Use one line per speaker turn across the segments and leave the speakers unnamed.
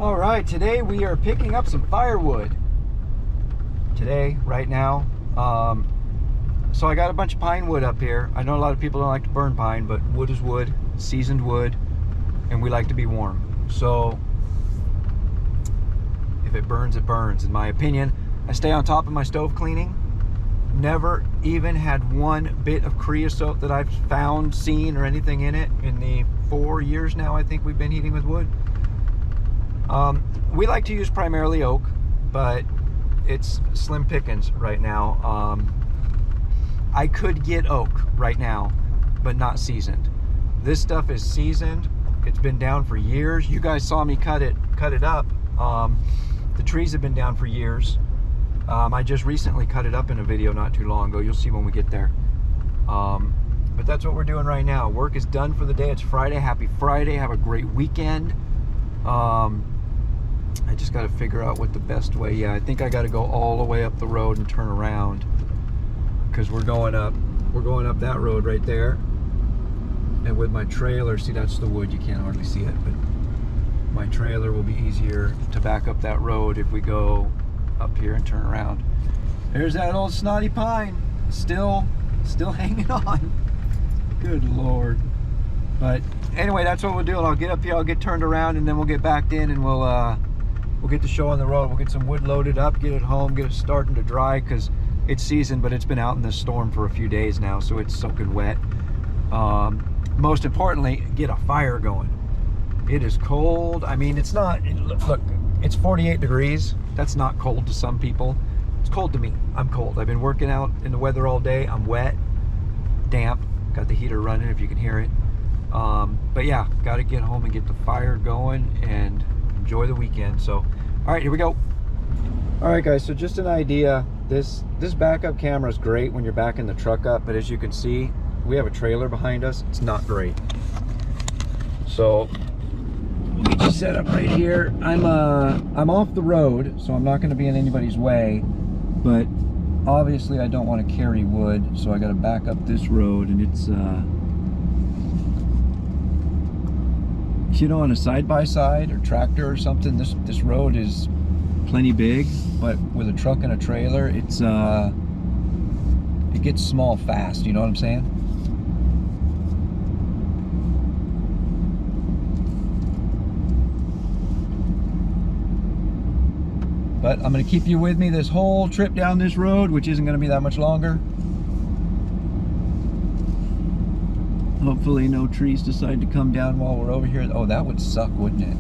All right, today we are picking up some firewood. Right now. So I got a bunch of pine wood up here. I know a lot of people don't like to burn pine, but wood is wood, seasoned wood, and we like to be warm. So if it burns, it burns, in my opinion. I stay on top of my stove cleaning. Never even had one bit of creosote that I've found, seen, or anything in it in the 4 years now I think we've been heating with wood. We like to use primarily oak, but it's slim pickings right now. I could get oak right now, but not seasoned. This stuff is seasoned. It's been down for years. You guys saw me cut it up. The trees have been down for years. I just recently cut it up in a video not too long ago. You'll see when we get there. But that's what we're doing right now. Work is done for the day. It's Friday. Happy Friday. Have a great weekend. I just got to figure out what the best way. Yeah, I think I got to go all the way up the road and turn around, because we're going up that road right there. And with my trailer, see, that's the wood, you can't hardly see it, but my trailer will be easier to back up that road if we go up here and turn around. There's that old snotty pine, still hanging on. Good Lord. But anyway, that's what we'll do. I'll get up here, I'll get turned around, and then we'll get back in, and we'll get the show on the road. We'll get some wood loaded up, get it home, get it starting to dry, because it's seasoned, but it's been out in this storm for a few days now, so it's soaking wet. Most importantly, get a fire going. It is cold. I mean, it's not, look, it's 48 degrees. That's not cold to some people. It's cold to me. I'm cold. I've been working out in the weather all day. I'm wet, damp. Got the heater running if you can hear it. But yeah, got to get home and get the fire going and enjoy the weekend. So, all right, here we go. All right, guys, so just an idea. This backup camera is great when you're backing the truck up, but as you can see, we have a trailer behind us. It's not great. So we'll get you set up right here. I'm off the road, so I'm not going to be in anybody's way, but obviously I don't want to carry wood, so I got to back up this road, and it's you know, on a side-by-side or tractor or something, this road is plenty big, but with a truck and a trailer, it gets small fast, you know what I'm saying? But I'm going to keep you with me this whole trip down this road, which isn't going to be that much longer. Hopefully no trees decide to come down while we're over here. Oh, that would suck, wouldn't it?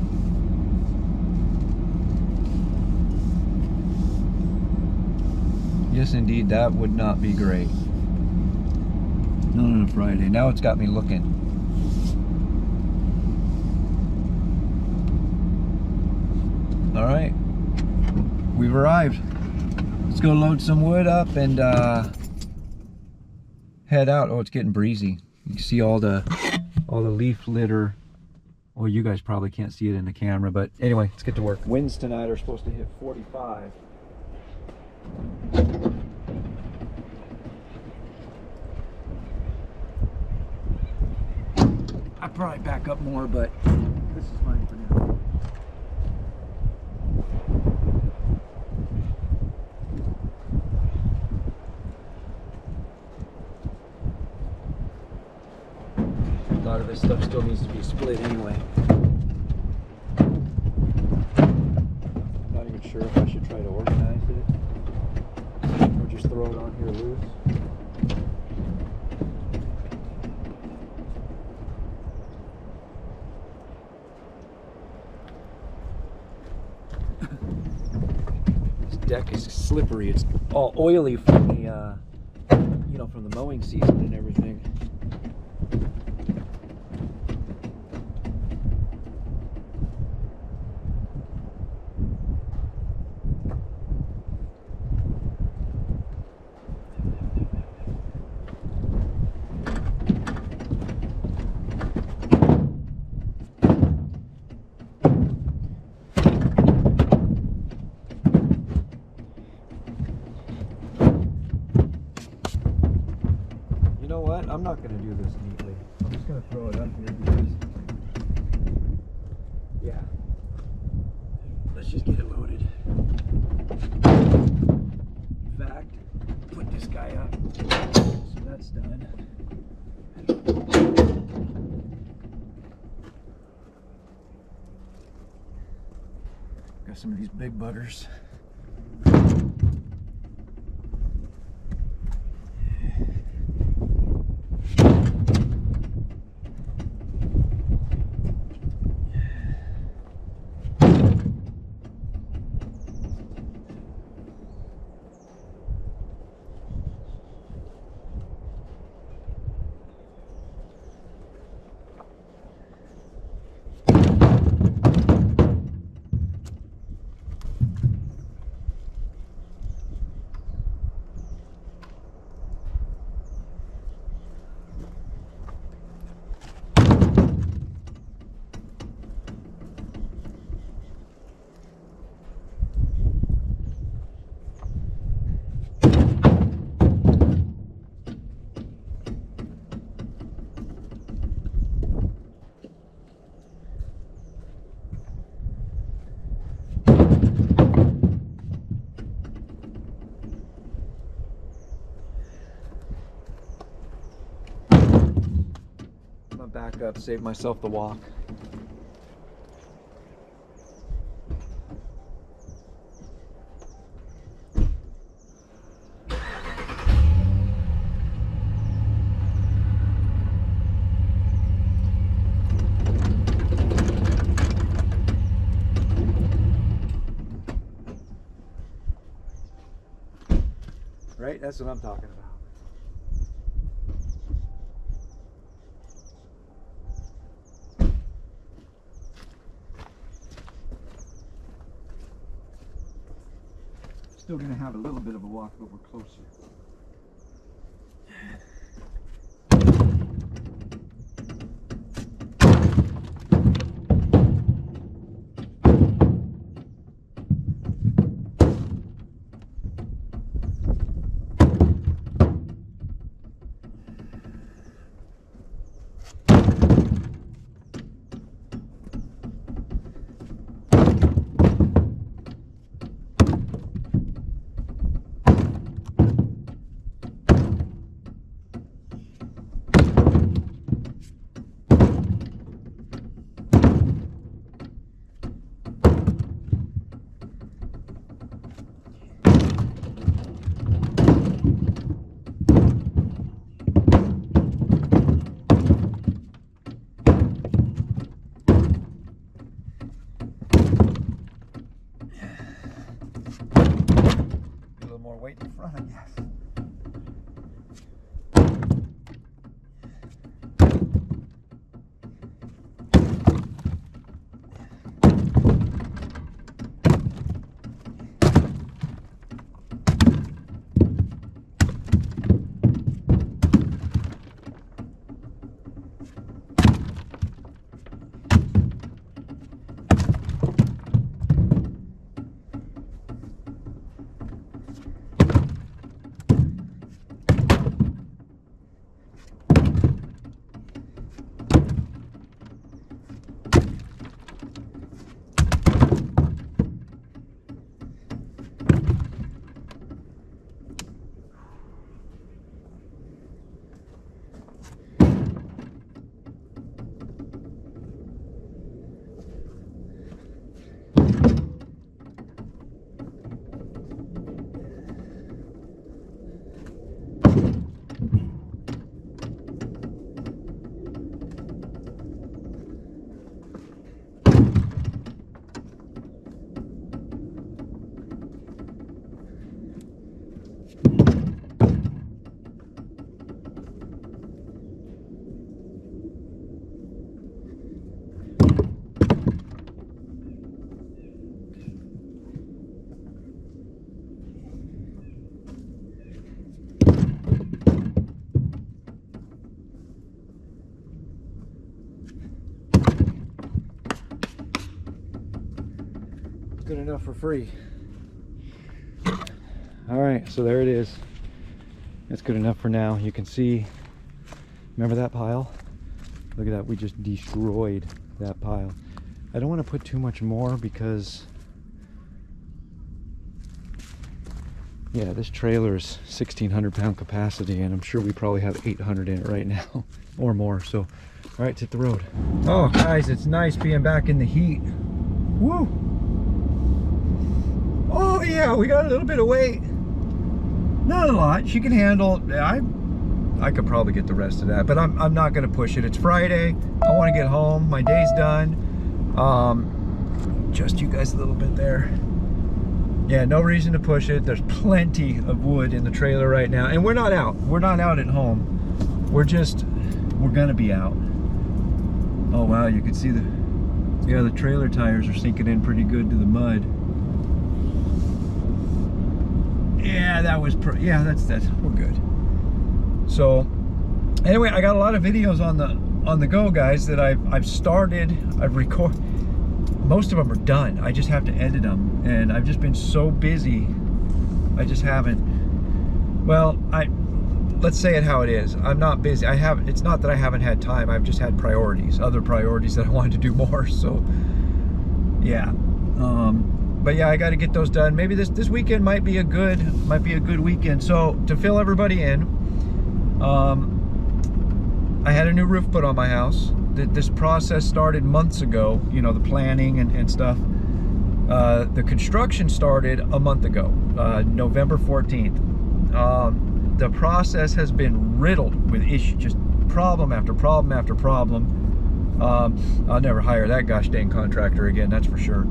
Yes, indeed, that would not be great. Not on a Friday. Now it's got me looking. All right, we've arrived. Let's go load some wood up and head out. Oh, it's getting breezy. You can see all the leaf litter. Well, you guys probably can't see it in the camera, but anyway, let's get to work. Winds tonight are supposed to hit 45. I'd probably back up more, but this is fine for now. A lot of this stuff still needs to be split anyway. I'm not even sure if I should try to organize it or just throw it on here loose. This deck is slippery. It's all oily from the, you know, from the mowing season and everything. I'm not going Got some of these big buggers. Back up, save myself the walk. Right? That's what I'm talking about. Still gonna have a little bit of a walk, but we're closer. More weight in front, I guess. Good enough for free. All right, so there it is. That's good enough for now. You can see, remember that pile? Look at that, we just destroyed that pile. I don't want to put too much more because, yeah, this trailer is 1,600 pound capacity and I'm sure we probably have 800 in it right now or more. So, all right, let's hit the road. Oh, guys, it's nice being back in the heat. Woo! yeah, we got a little bit of weight. Not a lot. She can handle. I could probably get the rest of that, but I'm not going to push it. It's Friday. I want to get home. My day's done. Just you guys a little bit there. Yeah, no reason to push it. There's plenty of wood in the trailer right now, and we're not out. We're not out at home. We're gonna be out. Oh wow, you can see the trailer tires are sinking in pretty good to the mud. Yeah, that's we're good. So anyway, I got a lot of videos on the go, guys, that I've started. I've recorded. Most of them are done. I just have to edit them, and I've just been so busy. I just haven't. Well, let's say it how it is. I'm not busy. It's not that I haven't had time. I've just had priorities, other priorities that I wanted to do more. So, yeah. But yeah, I got to get those done. Maybe this weekend might be a good weekend. So to fill everybody in, I had a new roof put on my house. This process started months ago, you know, the planning and stuff. The construction started a month ago, November 14th. The process has been riddled with issues, just problem after problem after problem. I'll never hire that gosh dang contractor again, that's for sure.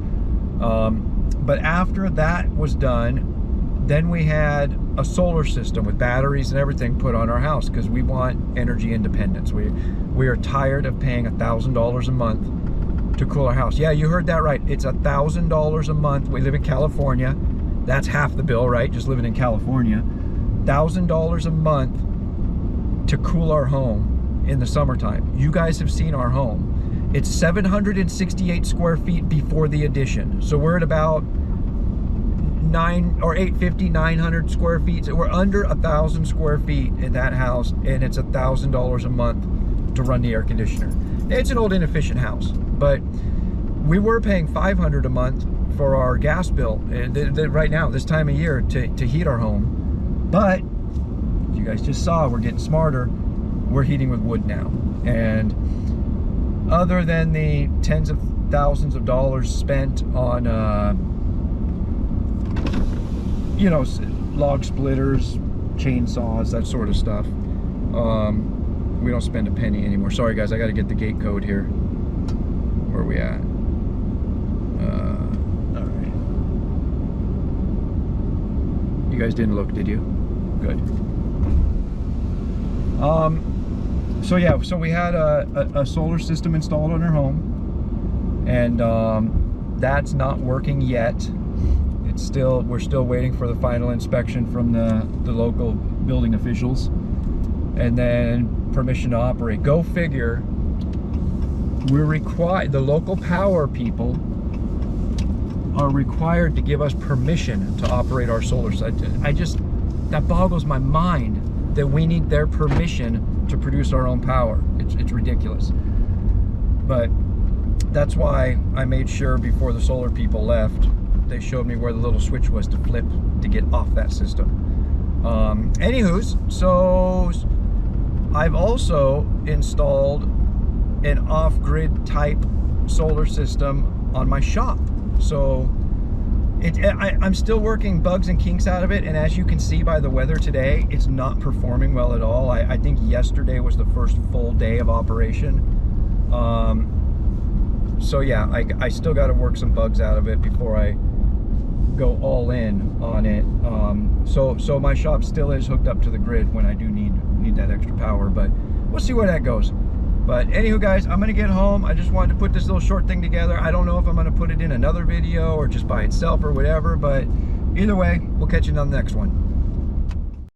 But after that was done, then we had a solar system with batteries and everything put on our house because we want energy independence. We are tired of paying $1,000 a month to cool our house. Yeah, you heard that right. It's $1,000 a month. We live in California. That's half the bill, right? Just living in California. $1,000 a month to cool our home in the summertime. You guys have seen our home. It's 768 square feet before the addition. So we're at about 900 square feet. So we're under 1,000 square feet in that house, and it's $1,000 a month to run the air conditioner. It's an old inefficient house, but we were paying $500 a month for our gas bill right now, this time of year, to heat our home. But you guys just saw, we're getting smarter. We're heating with wood now, and other than the tens of thousands of dollars spent on you know, log splitters, chainsaws, that sort of stuff, we don't spend a penny anymore. Sorry guys, I got to get the gate code here. Where are we at? All right. You guys didn't look, did you? Good. So yeah, so we had a solar system installed on our home, and that's not working yet. We're still waiting for the final inspection from the local building officials, and then permission to operate. Go figure. We're required, the local power people are required to give us permission to operate our solar site. That boggles my mind that we need their permission to produce our own power. It's ridiculous. But that's why I made sure before the solar people left, they showed me where the little switch was to flip to get off that system. Anywho's, so I've also installed an off-grid type solar system on my shop. So I'm still working bugs and kinks out of it, and as you can see by the weather today, it's not performing well at all. I think yesterday was the first full day of operation. So yeah, I still got to work some bugs out of it before I go all in on it. So my shop still is hooked up to the grid when I do need that extra power, but we'll see where that goes. But anywho guys, I'm gonna get home. I just wanted to put this little short thing together. I don't know if I'm gonna put it in another video or just by itself or whatever, but either way, we'll catch you on the next one.